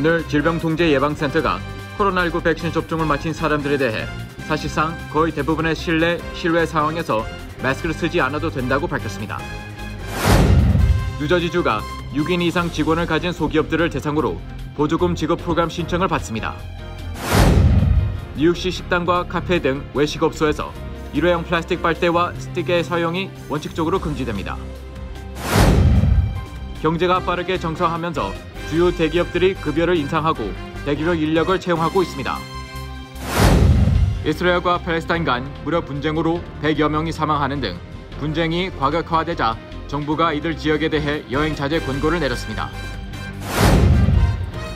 오늘 질병통제예방센터가 코로나19 백신 접종을 마친 사람들에 대해 사실상 거의 대부분의 실내, 실외 상황에서 마스크를 쓰지 않아도 된다고 밝혔습니다. 뉴저지주가 6인 이상 직원을 가진 소기업들을 대상으로 보조금 지급 프로그램 신청을 받습니다. 뉴욕시 식당과 카페 등 외식업소에서 일회용 플라스틱 빨대와 스틱의 사용이 원칙적으로 금지됩니다. 경제가 빠르게 정상화하면서 주요 대기업들이 급여를 인상하고 대기업 인력을 채용하고 있습니다. 이스라엘과 팔레스타인 간 무력 분쟁으로 100여 명이 사망하는 등 분쟁이 과격화되자 정부가 이들 지역에 대해 여행 자제 권고를 내렸습니다.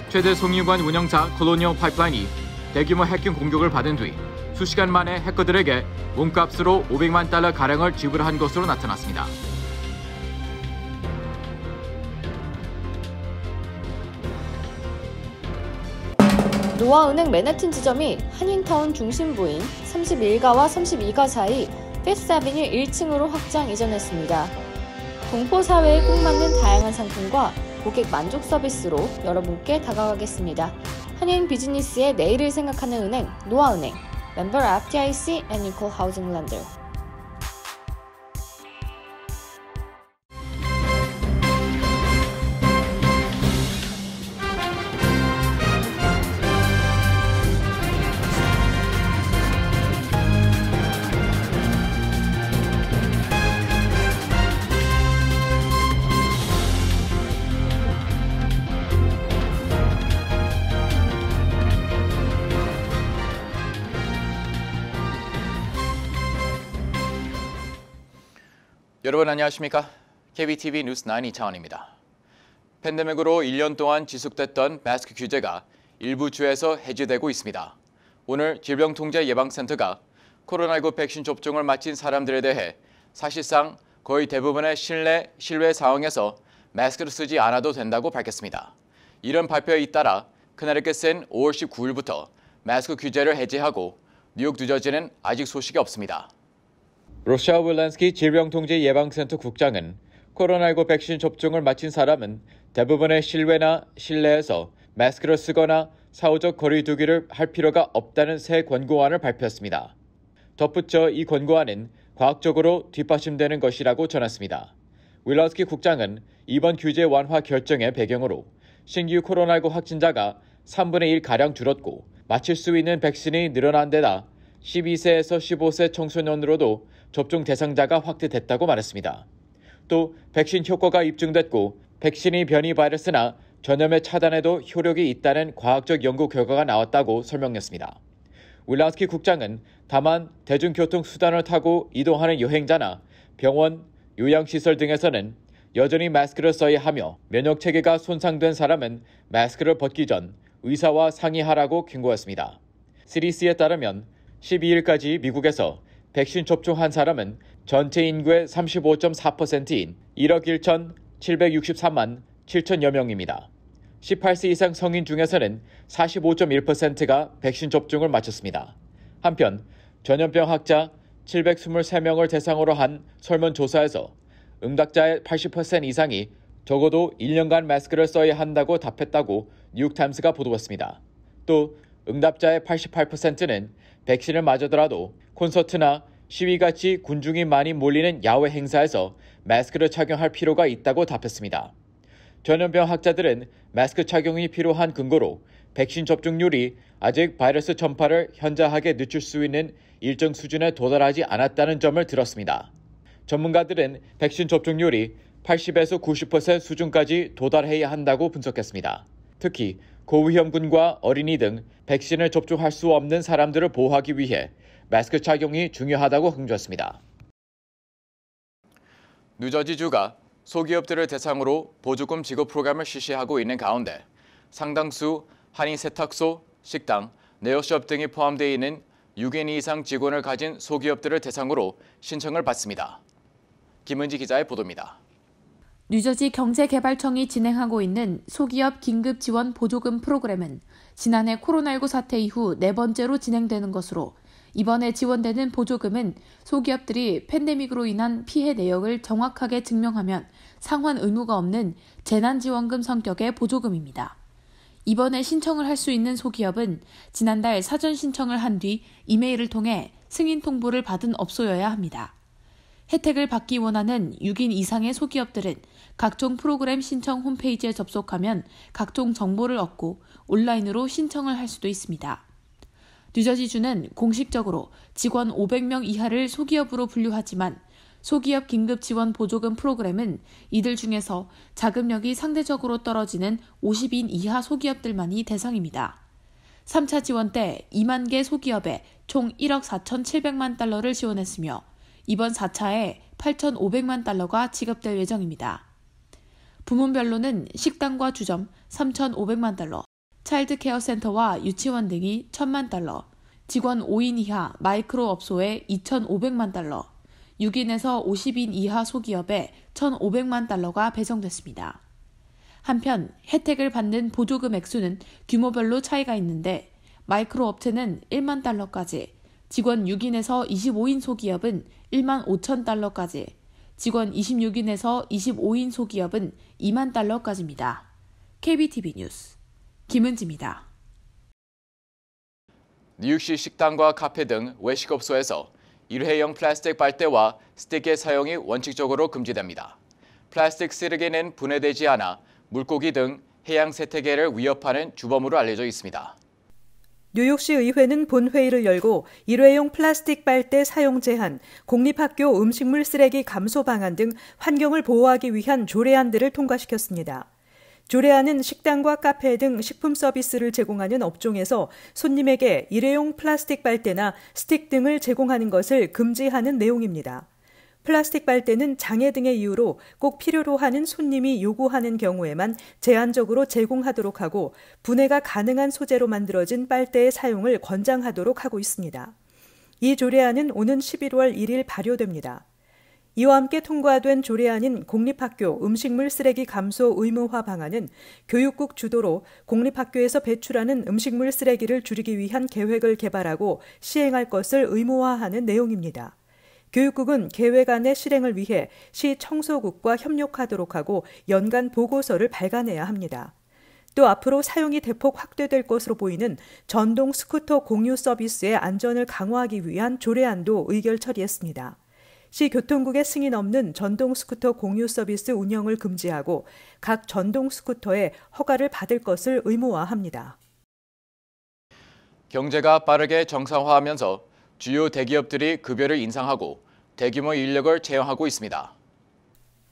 최대 송유관 운영사 콜로니얼 파이프라인이 대규모 해킹 공격을 받은 뒤 수시간 만에 해커들에게 몸값으로 $500만 가량을 지불한 것으로 나타났습니다. 노아은행 맨해튼 지점이 한인타운 중심부인 31가와 32가 사이 피프스 애비뉴 1층으로 확장 이전했습니다. 동포 사회에 꼭 맞는 다양한 상품과 고객 만족 서비스로 여러분께 다가가겠습니다. 한인 비즈니스의 내일을 생각하는 은행 노아은행, 멤버 FDIC and Equal Housing Lender. 여러분 안녕하십니까? KBTV 뉴스9 이창원입니다. 팬데믹으로 1년 동안 지속됐던 마스크 규제가 일부 주에서 해제되고 있습니다. 오늘 질병통제예방센터가 코로나19 백신 접종을 마친 사람들에 대해 사실상 거의 대부분의 실내, 실외 상황에서 마스크를 쓰지 않아도 된다고 밝혔습니다. 이런 발표에 잇따라 커네티컷은 5월 19일부터 마스크 규제를 해제하고 뉴욕, 뉴저지는 아직 소식이 없습니다. 로샤 윌란스키 질병통제예방센터 국장은 코로나19 백신 접종을 마친 사람은 대부분의 실외나 실내에서 마스크를 쓰거나 사후적 거리 두기를 할 필요가 없다는 새 권고안을 발표했습니다. 덧붙여 이 권고안은 과학적으로 뒷받침되는 것이라고 전했습니다. 윌란스키 국장은 이번 규제 완화 결정의 배경으로 신규 코로나19 확진자가 3분의 1가량 줄었고 맞힐 수 있는 백신이 늘어난 데다 12세에서 15세 청소년으로도 접종 대상자가 확대됐다고 말했습니다. 또 백신 효과가 입증됐고 백신이 변이 바이러스나 전염의 차단에도 효력이 있다는 과학적 연구 결과가 나왔다고 설명했습니다. 윌란스키 국장은 다만 대중교통 수단을 타고 이동하는 여행자나 병원, 요양시설 등에서는 여전히 마스크를 써야 하며 면역체계가 손상된 사람은 마스크를 벗기 전 의사와 상의하라고 경고했습니다. CDC에 따르면 12일까지 미국에서 백신 접종한 사람은 전체 인구의 35.4%인 1억 1,763만 7천여 명입니다. 18세 이상 성인 중에서는 45.1%가 백신 접종을 마쳤습니다. 한편 전염병 학자 723명을 대상으로 한 설문조사에서 응답자의 80% 이상이 적어도 1년간 마스크를 써야 한다고 답했다고 뉴욕타임스가 보도했습니다. 또 응답자의 88%는 백신을 맞으더라도 콘서트나 시위같이 군중이 많이 몰리는 야외 행사에서 마스크를 착용할 필요가 있다고 답했습니다. 전염병 학자들은 마스크 착용이 필요한 근거로 백신 접종률이 아직 바이러스 전파를 현저하게 늦출 수 있는 일정 수준에 도달하지 않았다는 점을 들었습니다. 전문가들은 백신 접종률이 80에서 90% 수준까지 도달해야 한다고 분석했습니다. 특히 고위험군과 어린이 등 백신을 접종할 수 없는 사람들을 보호하기 위해 마스크 착용이 중요하다고 강조했습니다. 뉴저지주가 소기업들을 대상으로 보조금 지급 프로그램을 실시하고 있는 가운데 상당수 한인 세탁소, 식당, 네일숍 등이 포함되어 있는 6인 이상 직원을 가진 소기업들을 대상으로 신청을 받습니다. 김은지 기자의 보도입니다. 뉴저지 경제개발청이 진행하고 있는 소기업 긴급 지원 보조금 프로그램은 지난해 코로나19 사태 이후 네 번째로 진행되는 것으로 이번에 지원되는 보조금은 소기업들이 팬데믹으로 인한 피해 내역을 정확하게 증명하면 상환 의무가 없는 재난지원금 성격의 보조금입니다. 이번에 신청을 할 수 있는 소기업은 지난달 사전 신청을 한 뒤 이메일을 통해 승인 통보를 받은 업소여야 합니다. 혜택을 받기 원하는 6인 이상의 소기업들은 각종 프로그램 신청 홈페이지에 접속하면 각종 정보를 얻고 온라인으로 신청을 할 수도 있습니다. 뉴저지주는 공식적으로 직원 500명 이하를 소기업으로 분류하지만 소기업 긴급 지원 보조금 프로그램은 이들 중에서 자금력이 상대적으로 떨어지는 50인 이하 소기업들만이 대상입니다. 3차 지원 때 2만 개 소기업에 총 1억 4,700만 달러를 지원했으며 이번 4차에 8,500만 달러가 지급될 예정입니다. 부문별로는 식당과 주점 3,500만 달러, 차일드케어 센터와 유치원 등이 1,000만 달러, 직원 5인 이하 마이크로 업소에 2,500만 달러, 6인에서 50인 이하 소기업에 1,500만 달러가 배정됐습니다. 한편 혜택을 받는 보조금 액수는 규모별로 차이가 있는데 마이크로 업체는 1만 달러까지, 직원 6인에서 25인 소기업은 1만 5천 달러까지, 직원 26인에서 25인 소기업은 2만 달러까지입니다. KBTV 뉴스 김은지입니다. 뉴욕시 식당과 카페 등 외식업소에서 일회용 플라스틱 빨대와 스틱의 사용이 원칙적으로 금지됩니다. 플라스틱 쓰레기는 분해되지 않아 물고기 등 해양 생태계를 위협하는 주범으로 알려져 있습니다. 뉴욕시 의회는 본회의를 열고 일회용 플라스틱 빨대 사용 제한, 공립학교 음식물 쓰레기 감소 방안 등 환경을 보호하기 위한 조례안들을 통과시켰습니다. 조례안은 식당과 카페 등 식품 서비스를 제공하는 업종에서 손님에게 일회용 플라스틱 빨대나 스틱 등을 제공하는 것을 금지하는 내용입니다. 플라스틱 빨대는 장애 등의 이유로 꼭 필요로 하는 손님이 요구하는 경우에만 제한적으로 제공하도록 하고 분해가 가능한 소재로 만들어진 빨대의 사용을 권장하도록 하고 있습니다. 이 조례안은 오는 11월 1일 발효됩니다. 이와 함께 통과된 조례안인 공립학교 음식물 쓰레기 감소 의무화 방안은 교육국 주도로 공립학교에서 배출하는 음식물 쓰레기를 줄이기 위한 계획을 개발하고 시행할 것을 의무화하는 내용입니다. 교육국은 계획 안의 실행을 위해 시 청소국과 협력하도록 하고 연간 보고서를 발간해야 합니다. 또 앞으로 사용이 대폭 확대될 것으로 보이는 전동 스쿠터 공유 서비스의 안전을 강화하기 위한 조례안도 의결 처리했습니다. 시 교통국의 승인 없는 전동 스쿠터 공유 서비스 운영을 금지하고 각 전동 스쿠터에 허가를 받을 것을 의무화합니다. 경제가 빠르게 정상화하면서 주요 대기업들이 급여를 인상하고 대규모 인력을 채용하고 있습니다.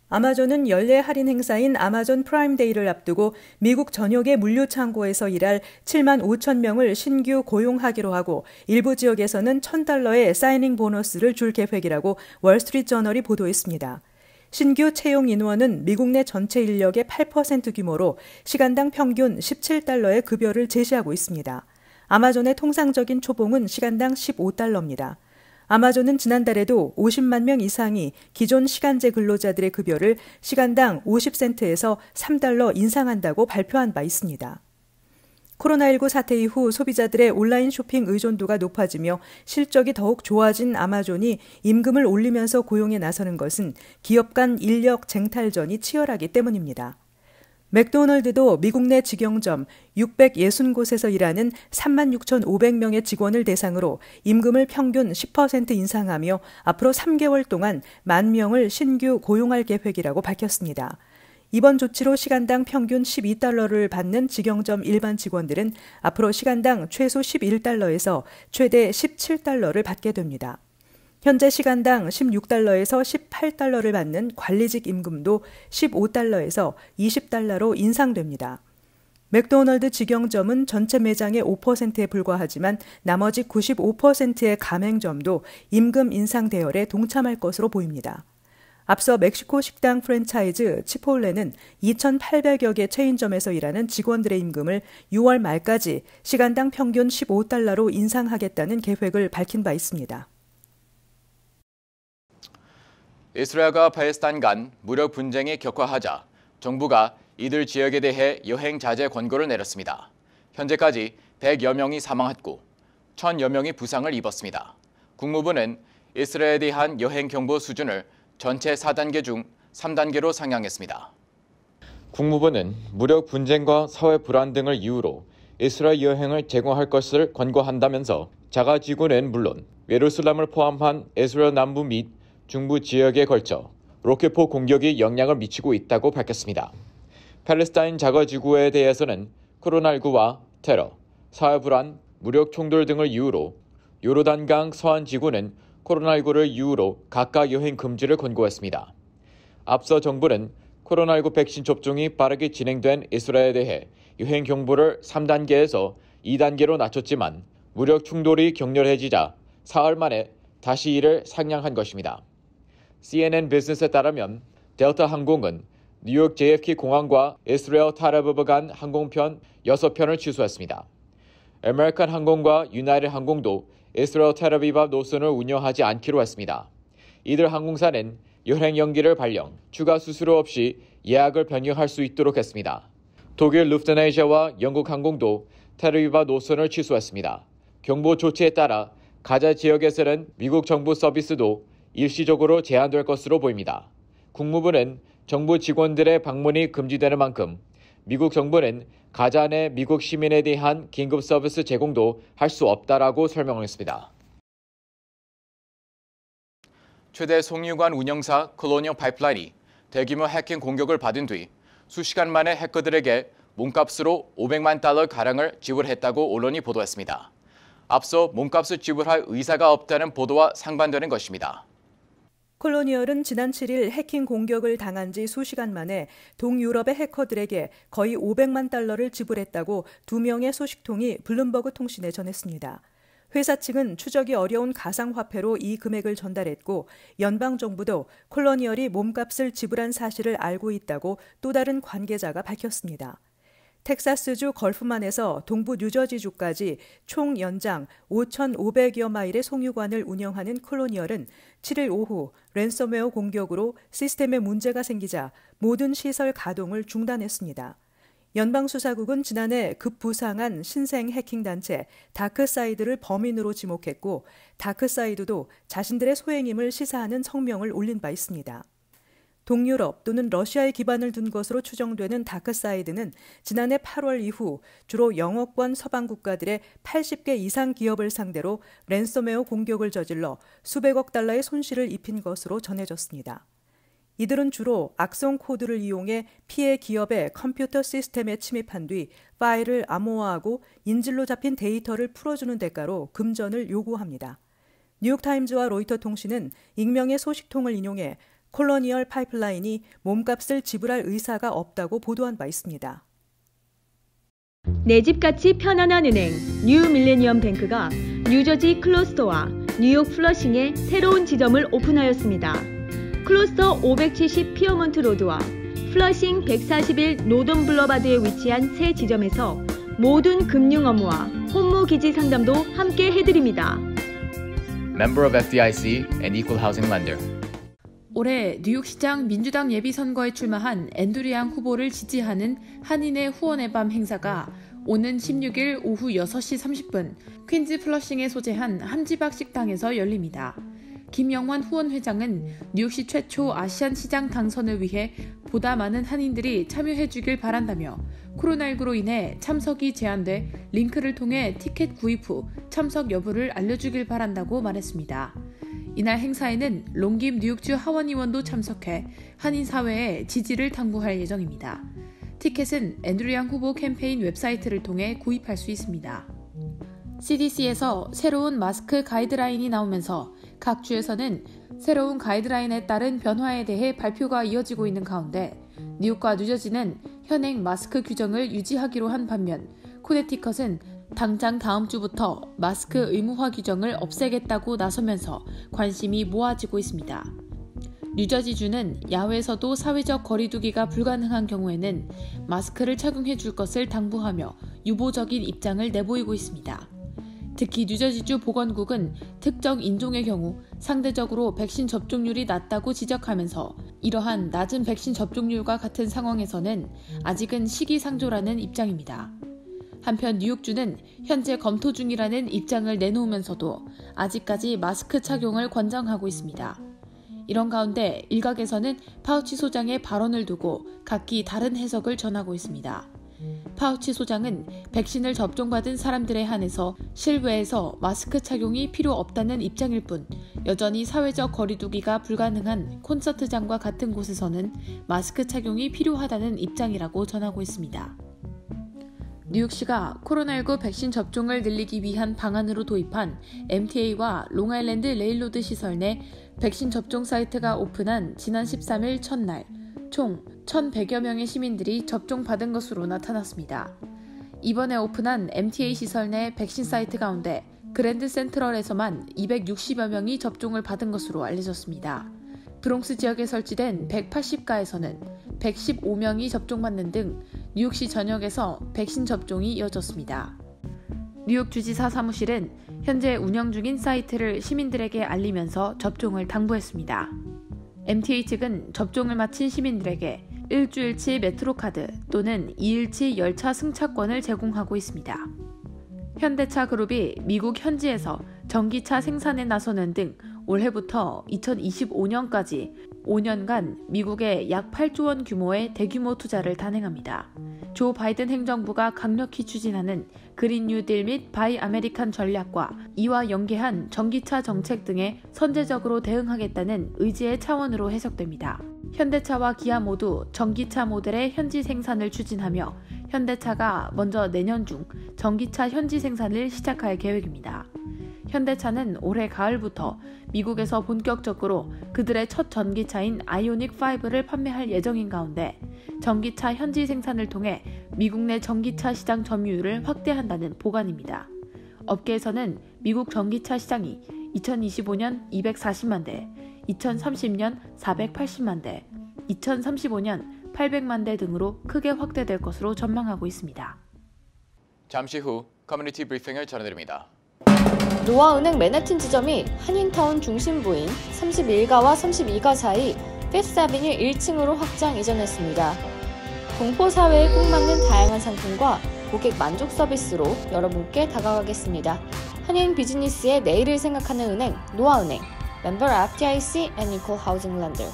아마존은 연례 할인 행사인 아마존 프라임데이를 앞두고 미국 전역의 물류 창고에서 일할 7만 5천 명을 신규 고용하기로 하고 일부 지역에서는 $1,000의 사이닝 보너스를 줄 계획이라고 월스트리트저널이 보도했습니다. 신규 채용 인원은 미국 내 전체 인력의 8% 규모로 시간당 평균 $17의 급여를 제시하고 있습니다. 아마존의 통상적인 초봉은 시간당 $15입니다. 아마존은 지난달에도 50만 명 이상이 기존 시간제 근로자들의 급여를 시간당 50센트에서 $3 인상한다고 발표한 바 있습니다. 코로나19 사태 이후 소비자들의 온라인 쇼핑 의존도가 높아지며 실적이 더욱 좋아진 아마존이 임금을 올리면서 고용에 나서는 것은 기업 간 인력 쟁탈전이 치열하기 때문입니다. 맥도널드도 미국 내 직영점 660곳에서 일하는 36,500명의 직원을 대상으로 임금을 평균 10% 인상하며 앞으로 3개월 동안 10,000명을 신규 고용할 계획이라고 밝혔습니다. 이번 조치로 시간당 평균 $12를 받는 직영점 일반 직원들은 앞으로 시간당 최소 $11에서 최대 $17를 받게 됩니다. 현재 시간당 $16에서 $18를 받는 관리직 임금도 $15에서 $20로 인상됩니다. 맥도널드 직영점은 전체 매장의 5%에 불과하지만 나머지 95%의 가맹점도 임금 인상 대열에 동참할 것으로 보입니다. 앞서 멕시코 식당 프랜차이즈 치폴레는 2,800여 개 체인점에서 일하는 직원들의 임금을 6월 말까지 시간당 평균 $15로 인상하겠다는 계획을 밝힌 바 있습니다. 이스라엘과 팔레스타인 간 무력 분쟁이 격화하자 정부가 이들 지역에 대해 여행 자제 권고를 내렸습니다. 현재까지 100여 명이 사망했고 1,000여 명이 부상을 입었습니다. 국무부는 이스라엘에 대한 여행 경보 수준을 전체 4단계 중 3단계로 상향했습니다. 국무부는 무력 분쟁과 사회 불안 등을 이유로 이스라엘 여행을 제공할 것을 권고한다면서 자가지구는 물론 예루살렘을 포함한 이스라엘 남부 및 중부 지역에 걸쳐 로켓포 공격이 영향을 미치고 있다고 밝혔습니다. 팔레스타인 자가지구에 대해서는 코로나19와 테러, 사회 불안, 무력 충돌 등을 이유로 요르단강 서안 지구는 코로나19를 이유로 각각 여행 금지를 권고했습니다. 앞서 정부는 코로나19 백신 접종이 빠르게 진행된 이스라엘에 대해 여행 경보를 3단계에서 2단계로 낮췄지만 무력 충돌이 격렬해지자 사흘 만에 다시 이를 상향한 것입니다. CNN 비즈니스에 따르면 델타 항공은 뉴욕 JFK 공항과 이스라엘 텔아비브 간 항공편 6편을 취소했습니다. 아메리칸 항공과 유나이티드 항공도 이스라엘 텔아비브 노선을 운영하지 않기로 했습니다. 이들 항공사는 여행 연기를 발령, 추가 수수료 없이 예약을 변경할 수 있도록 했습니다. 독일 루프트한자와 영국 항공도 텔아비브 노선을 취소했습니다. 경보 조치에 따라 가자 지역에서는 미국 정부 서비스도 일시적으로 제한될 것으로 보입니다. 국무부는 정부 직원들의 방문이 금지되는 만큼 미국 정부는 가자 내 미국 시민에 대한 긴급 서비스 제공도 할 수 없다라고 설명했습니다. 최대 송유관 운영사 콜로니얼 파이프라인이 대규모 해킹 공격을 받은 뒤 수시간 만에 해커들에게 몸값으로 $500만 가량을 지불했다고 언론이 보도했습니다. 앞서 몸값을 지불할 의사가 없다는 보도와 상반되는 것입니다. 콜로니얼은 지난 7일 해킹 공격을 당한 지 수시간 만에 동유럽의 해커들에게 거의 $500만 지불했다고 2명의 소식통이 블룸버그 통신에 전했습니다. 회사 측은 추적이 어려운 가상화폐로 이 금액을 전달했고 연방정부도 콜로니얼이 몸값을 지불한 사실을 알고 있다고 또 다른 관계자가 밝혔습니다. 텍사스주 걸프만에서 동부 뉴저지주까지 총 연장 5,500여 마일의 송유관을 운영하는 콜로니얼은 7일 오후 랜섬웨어 공격으로 시스템에 문제가 생기자 모든 시설 가동을 중단했습니다. 연방수사국은 지난해 급부상한 신생 해킹단체 다크사이드를 범인으로 지목했고 다크사이드도 자신들의 소행임을 시사하는 성명을 올린 바 있습니다. 동유럽 또는 러시아에 기반을 둔 것으로 추정되는 다크사이드는 지난해 8월 이후 주로 영어권 서방 국가들의 80개 이상 기업을 상대로 랜섬웨어 공격을 저질러 수백억 달러의 손실을 입힌 것으로 전해졌습니다. 이들은 주로 악성 코드를 이용해 피해 기업의 컴퓨터 시스템에 침입한 뒤 파일을 암호화하고 인질로 잡힌 데이터를 풀어주는 대가로 금전을 요구합니다. 뉴욕타임즈와 로이터 통신은 익명의 소식통을 인용해 콜로니얼 파이프라인이 몸값을 지불할 의사가 없다고 보도한 바 있습니다. 내 집같이 편안한 은행 뉴 밀레니엄 뱅크가 뉴저지 클로스터와 뉴욕 플러싱에 새로운 지점을 오픈하였습니다. 클로스터 570 피어먼트 로드와 플러싱 141 노던 블러바드에 위치한 새 지점에서 모든 금융 업무와 혼무 기지 상담도 함께 해드립니다. Member of FDIC and Equal Housing Lender. 올해 뉴욕시장 민주당 예비선거에 출마한 앤드류 양 후보를 지지하는 한인의 후원의 밤 행사가 오는 16일 오후 6시 30분 퀸즈 플러싱에 소재한 함지박 식당에서 열립니다. 김영환 후원 회장은 뉴욕시 최초 아시안 시장 당선을 위해 보다 많은 한인들이 참여해주길 바란다며 코로나19로 인해 참석이 제한돼 링크를 통해 티켓 구입 후 참석 여부를 알려주길 바란다고 말했습니다. 이날 행사에는 롱김 뉴욕주 하원 의원도 참석해 한인 사회에 지지를 당부할 예정입니다. 티켓은 앤드류 양 후보 캠페인 웹사이트를 통해 구입할 수 있습니다. CDC에서 새로운 마스크 가이드라인이 나오면서 각 주에서는 새로운 가이드라인에 따른 변화에 대해 발표가 이어지고 있는 가운데 뉴욕과 뉴저지는 현행 마스크 규정을 유지하기로 한 반면 코네티컷은 당장 다음 주부터 마스크 의무화 규정을 없애겠다고 나서면서 관심이 모아지고 있습니다. 뉴저지주는 야외에서도 사회적 거리두기가 불가능한 경우에는 마스크를 착용해 줄 것을 당부하며 유보적인 입장을 내보이고 있습니다. 특히 뉴저지주 보건국은 특정 인종의 경우 상대적으로 백신 접종률이 낮다고 지적하면서 이러한 낮은 백신 접종률과 같은 상황에서는 아직은 시기상조라는 입장입니다. 한편 뉴욕주는 현재 검토 중이라는 입장을 내놓으면서도 아직까지 마스크 착용을 권장하고 있습니다. 이런 가운데 일각에서는 파우치 소장의 발언을 두고 각기 다른 해석을 전하고 있습니다. 파우치 소장은 백신을 접종받은 사람들에 한해서 실외에서 마스크 착용이 필요 없다는 입장일 뿐 여전히 사회적 거리두기가 불가능한 콘서트장과 같은 곳에서는 마스크 착용이 필요하다는 입장이라고 전하고 있습니다. 뉴욕시가 코로나19 백신 접종을 늘리기 위한 방안으로 도입한 MTA와 롱아일랜드 레일로드 시설 내 백신 접종 사이트가 오픈한 지난 13일 첫날 총 1,100여 명의 시민들이 접종받은 것으로 나타났습니다. 이번에 오픈한 MTA 시설 내 백신 사이트 가운데 그랜드 센트럴에서만 260여 명이 접종을 받은 것으로 알려졌습니다. 브롱스 지역에 설치된 180가에서는 115명이 접종받는 등 뉴욕시 전역에서 백신 접종이 이어졌습니다. 뉴욕 주지사 사무실은 현재 운영 중인 사이트를 시민들에게 알리면서 접종을 당부했습니다. MTA 측은 접종을 마친 시민들에게 일주일치 메트로카드 또는 2일치 열차 승차권을 제공하고 있습니다. 현대차 그룹이 미국 현지에서 전기차 생산에 나서는 등 올해부터 2025년까지 5년간 미국에 약 8조 원 규모의 대규모 투자를 단행합니다. 조 바이든 행정부가 강력히 추진하는 그린 뉴딜 및 바이 아메리칸 전략과 이와 연계한 전기차 정책 등에 선제적으로 대응하겠다는 의지의 차원으로 해석됩니다. 현대차와 기아 모두 전기차 모델의 현지 생산을 추진하며 현대차가 먼저 내년 중 전기차 현지 생산을 시작할 계획입니다. 현대차는 올해 가을부터 미국에서 본격적으로 그들의 첫 전기차인 아이오닉5를 판매할 예정인 가운데 전기차 현지 생산을 통해 미국 내 전기차 시장 점유율을 확대한다는 보관입니다. 업계에서는 미국 전기차 시장이 2025년 240만 대, 2030년 480만 대, 2035년 800만 대 등으로 크게 확대될 것으로 전망하고 있습니다. 잠시 후 커뮤니티 브리핑을 전해드립니다. 노아은행 맨해튼 지점이 한인타운 중심부인 31가와 32가 사이 피프스 애비뉴 1층으로 확장 이전했습니다. 동포 사회에 꼭 맞는 다양한 상품과 고객 만족 서비스로 여러분께 다가가겠습니다. 한인 비즈니스의 내일을 생각하는 은행 노아은행, 멤버 FDIC and Equal Housing Lender.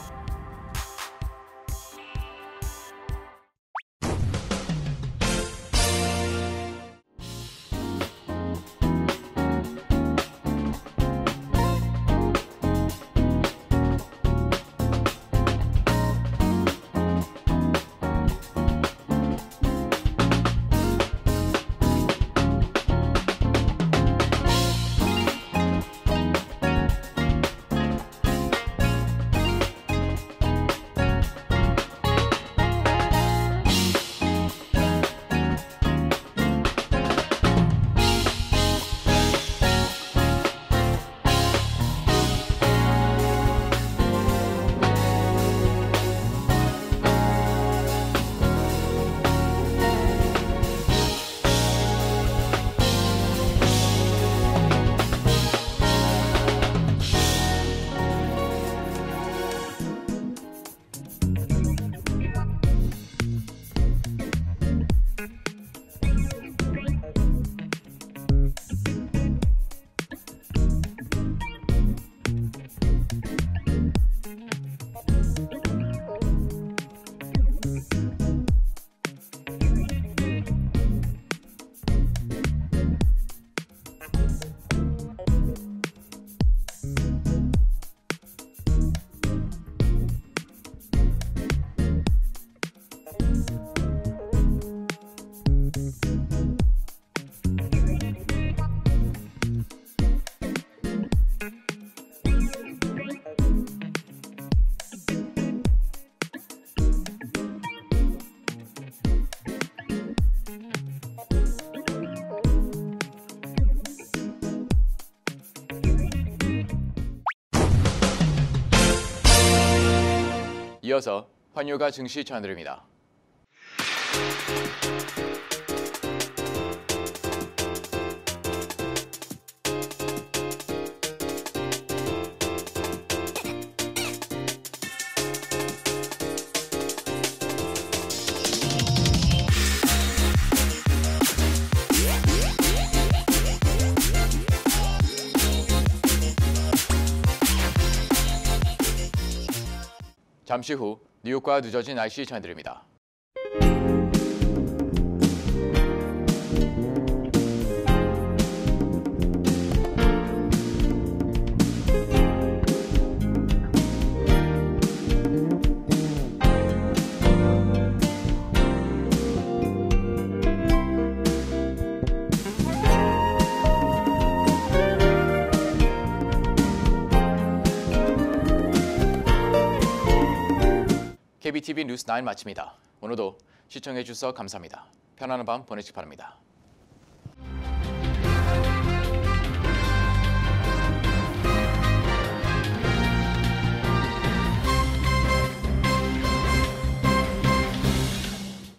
이어서 환율과 증시 전해드립니다. 잠시 후 뉴욕과 뉴저지 날씨 전해드립니다. KBTV 뉴스 9 마칩니다. 오늘도 시청해 주셔서 감사합니다. 편안한 밤 보내시기 바랍니다.